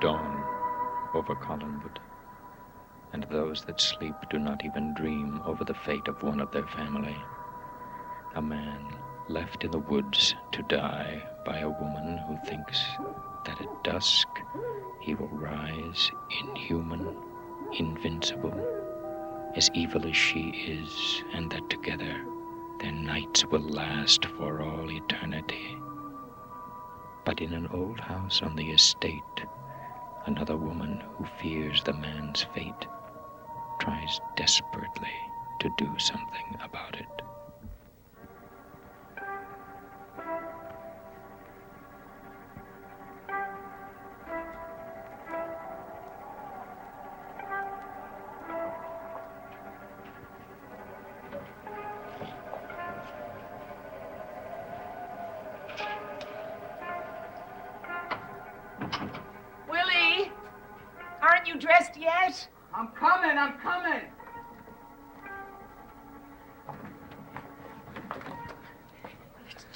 dawn over Collinwood, and those that sleep do not even dream over the fate of one of their family. A man left in the woods to die by a woman who thinks that at dusk he will rise inhuman, invincible, as evil as she is, and that together their nights will last for all eternity. But in an old house on the estate, another woman who fears the man's fate tries desperately to do something about it. Willie! Aren't you dressed yet? I'm coming.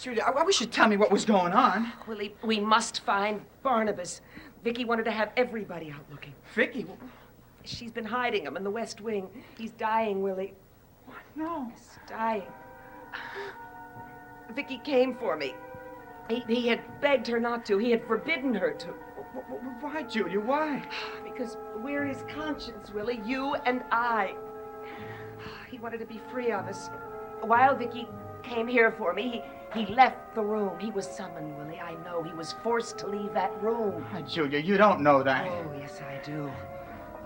Julia, I wish you'd tell me what was going on. Willie, we must find Barnabas. Vicky wanted to have everybody out looking. Vicky? She's been hiding him in the West Wing. He's dying, Willie. What? No. He's dying. Vicky came for me. He had begged her not to. He had forbidden her to. Why, Julia, why? Because we're his conscience, Willie, you and I. He wanted to be free of us. While Vicky came here for me, he left the room. He was summoned, Willie. I know. He was forced to leave that room. Why, Julia, you don't know that. Oh, yes, I do.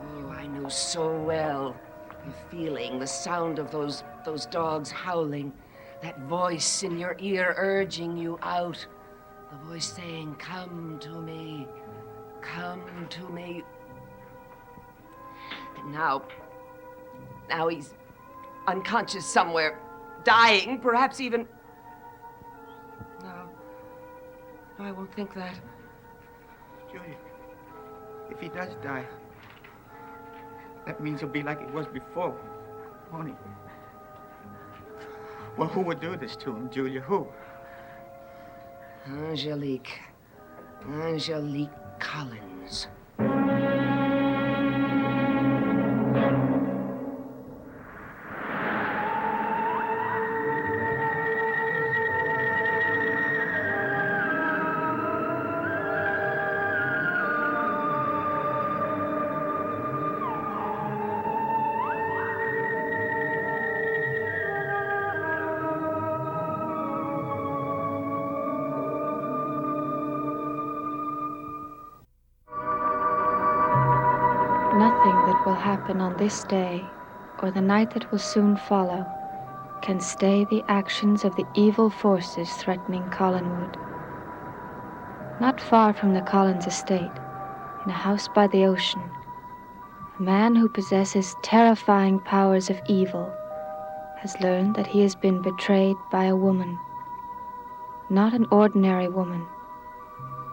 Oh, I knew so well. The feeling, the sound of those dogs howling. That voice in your ear urging you out. The voice saying, come to me. Come to me. And now he's unconscious somewhere, dying, perhaps even... No, I won't think that. Julia, if he does die, that means he'll be like he was before, won't he? Well, who would do this to him, Julia? Who? Angelique Collins. Nothing that will happen on this day, or the night that will soon follow, can stay the actions of the evil forces threatening Collinwood. Not far from the Collins estate, in a house by the ocean, a man who possesses terrifying powers of evil has learned that he has been betrayed by a woman. Not an ordinary woman,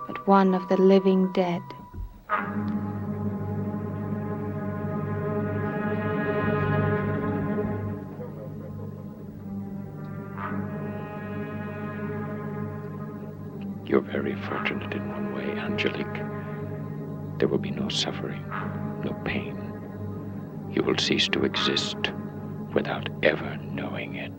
but one of the living dead. You're very fortunate in one way, Angelique. There will be no suffering, no pain. You will cease to exist without ever knowing it.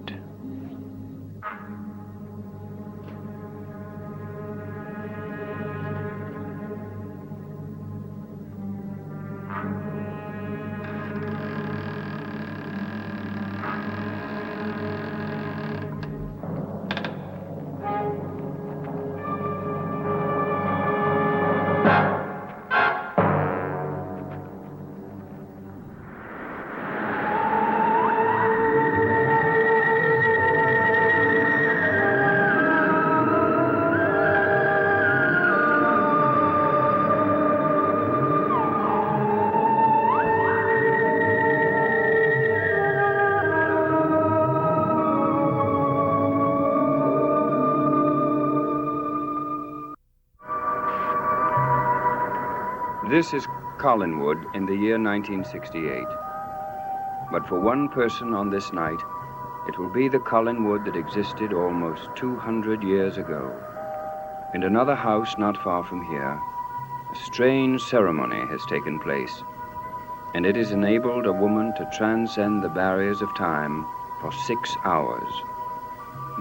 This is Collinwood in the year 1968. But for one person on this night, it will be the Collinwood that existed almost 200 years ago. In another house not far from here, a strange ceremony has taken place, and it has enabled a woman to transcend the barriers of time for 6 hours.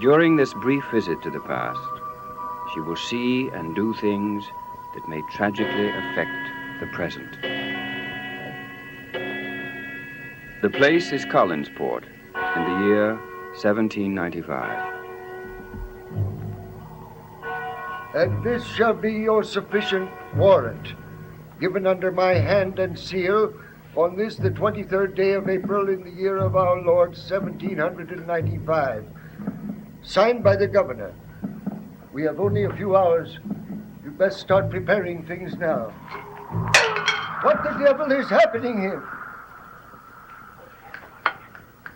During this brief visit to the past, she will see and do things that may tragically affect the present. The place is Collinsport in the year 1795. And this shall be your sufficient warrant, given under my hand and seal on this the 23rd day of April in the year of our Lord 1795. Signed by the governor. We have only a few hours. You'd best start preparing things now. What the devil is happening here?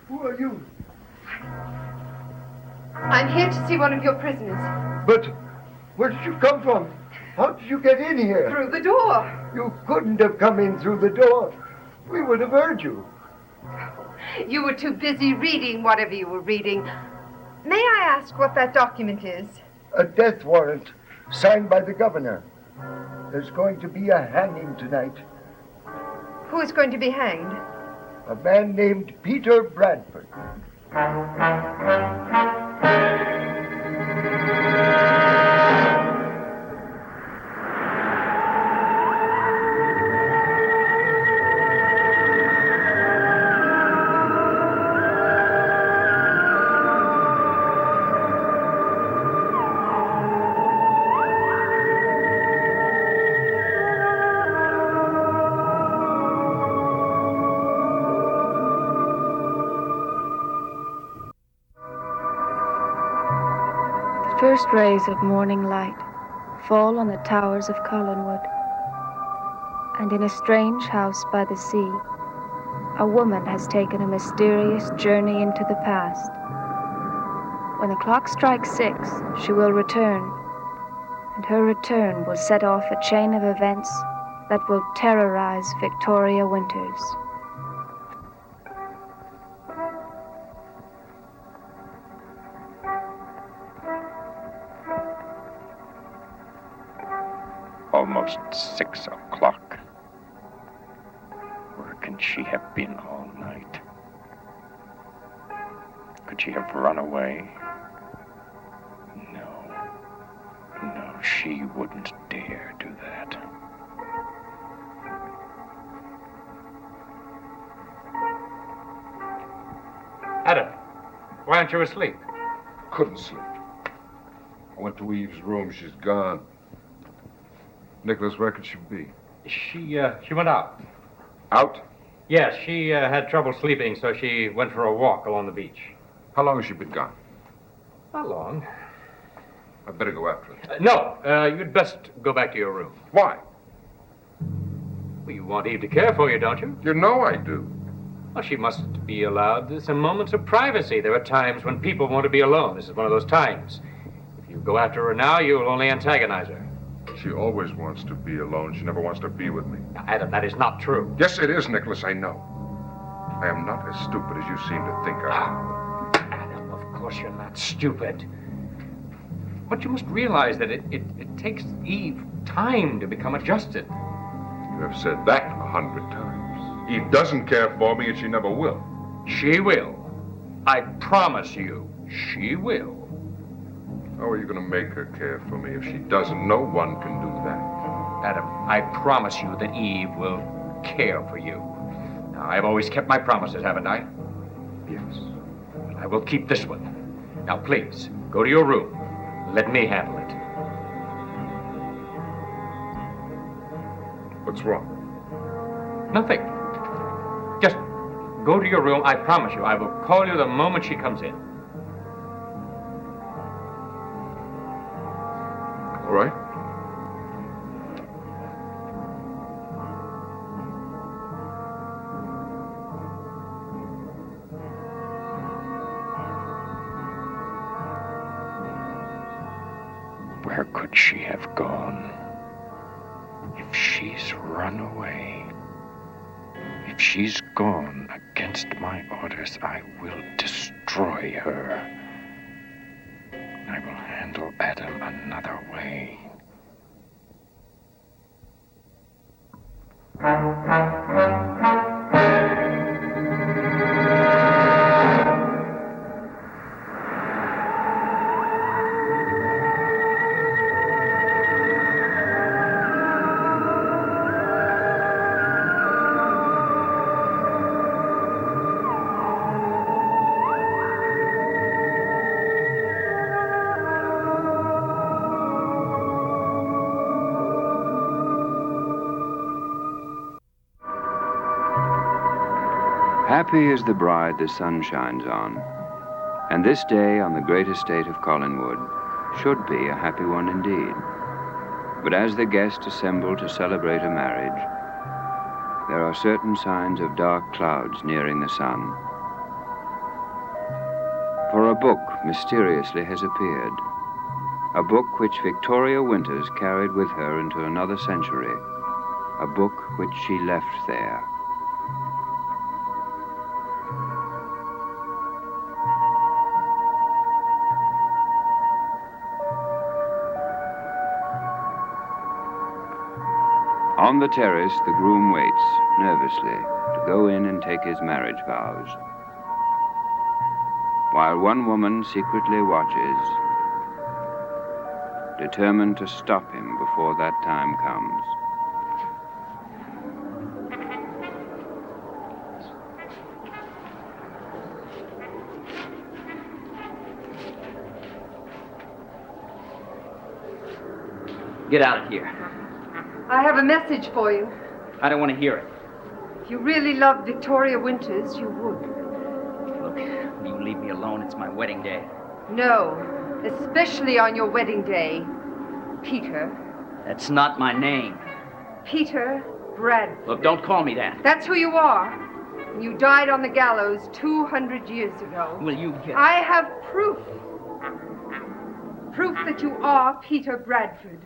Who are you? I'm here to see one of your prisoners. But where did you come from? How did you get in here? Through the door. You couldn't have come in through the door. We would have heard you. You were too busy reading whatever you were reading. May I ask what that document is? A death warrant signed by the governor. There's going to be a hanging tonight. Who is going to be hanged? A man named Peter Bradford. First rays of morning light fall on the towers of Collinwood, and in a strange house by the sea, a woman has taken a mysterious journey into the past. When the clock strikes 6, she will return, and her return will set off a chain of events that will terrorize Victoria Winters. Almost 6 o'clock. Where can she have been all night? Could she have run away? No, she wouldn't dare do that. Adam, why aren't you asleep? Couldn't sleep. I went to Eve's room. She's gone. Nicholas, where could she be? She went out. Out? Yes, she had trouble sleeping, so she went for a walk along the beach. How long has she been gone? Not long. I'd better go after her. No, you'd best go back to your room. Why? Well, you want Eve to care for you, don't you? You know I do. Well, she must be allowed some moments of privacy. There are times when people want to be alone. This is one of those times. If you go after her now, you'll only antagonize her. She always wants to be alone. She never wants to be with me. Now, Adam, that is not true. Yes, it is, Nicholas. I know. I am not as stupid as you seem to think I am. Adam, of course you're not stupid. But you must realize that it takes Eve time to become adjusted. You have said that 100 times. Eve doesn't care for me, and she never will. She will. I promise you, she will. How are you going to make her care for me if she doesn't? No one can do that. Adam, I promise you that Eve will care for you. Now, I've always kept my promises, haven't I? Yes. I will keep this one. Now, please, go to your room. Let me handle it. What's wrong? Nothing. Just go to your room. I promise you, I will call you the moment she comes in. All right. Where could she have gone? If she's run away, if she's gone against my orders, I will destroy her. I will handle Adam another way. Happy is the bride the sun shines on, and this day on the great estate of Collinwood should be a happy one indeed. But as the guests assemble to celebrate a marriage, there are certain signs of dark clouds nearing the sun. For a book mysteriously has appeared, a book which Victoria Winters carried with her into another century, a book which she left there. On the terrace, the groom waits, nervously, to go in and take his marriage vows, while one woman secretly watches, determined to stop him before that time comes. Get out of here. I have a message for you. I don't want to hear it. If you really loved Victoria Winters, you would. Look, will you leave me alone? It's my wedding day. No, especially on your wedding day, Peter. That's not my name. Peter Bradford. Look, don't call me that. That's who you are. You died on the gallows 200 years ago. Will you get... I have proof. Proof that you are Peter Bradford.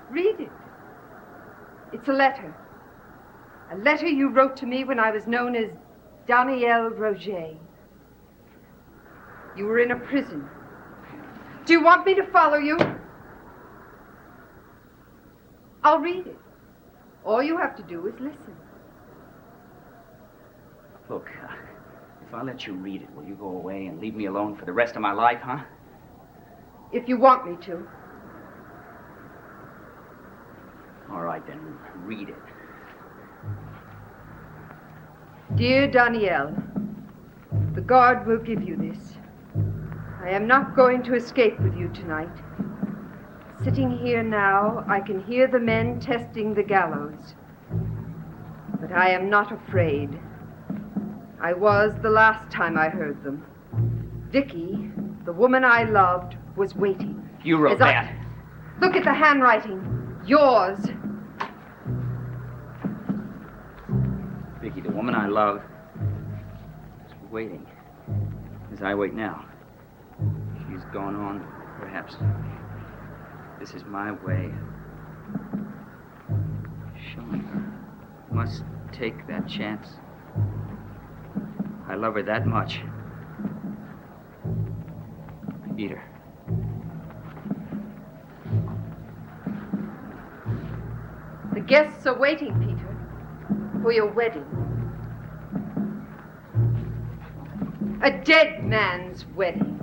Read it. It's a letter. A letter you wrote to me when I was known as Danielle Roger. You were in a prison. Do you want me to follow you? I'll read it. All you have to do is listen. Look, if I let you read it, will you go away and leave me alone for the rest of my life, huh? If you want me to. All right, then, read it. Dear Danielle, the guard will give you this. I am not going to escape with you tonight. Sitting here now, I can hear the men testing the gallows. But I am not afraid. I was the last time I heard them. Vicky, the woman I loved, was waiting. You wrote that. Look at the handwriting. Yours. Vicky, the woman I love, is waiting. As I wait now. She's gone on, perhaps. This is my way. Showing her. Must take that chance. I love her that much. Peter. The guests are waiting, Peter, for your wedding. A dead man's wedding.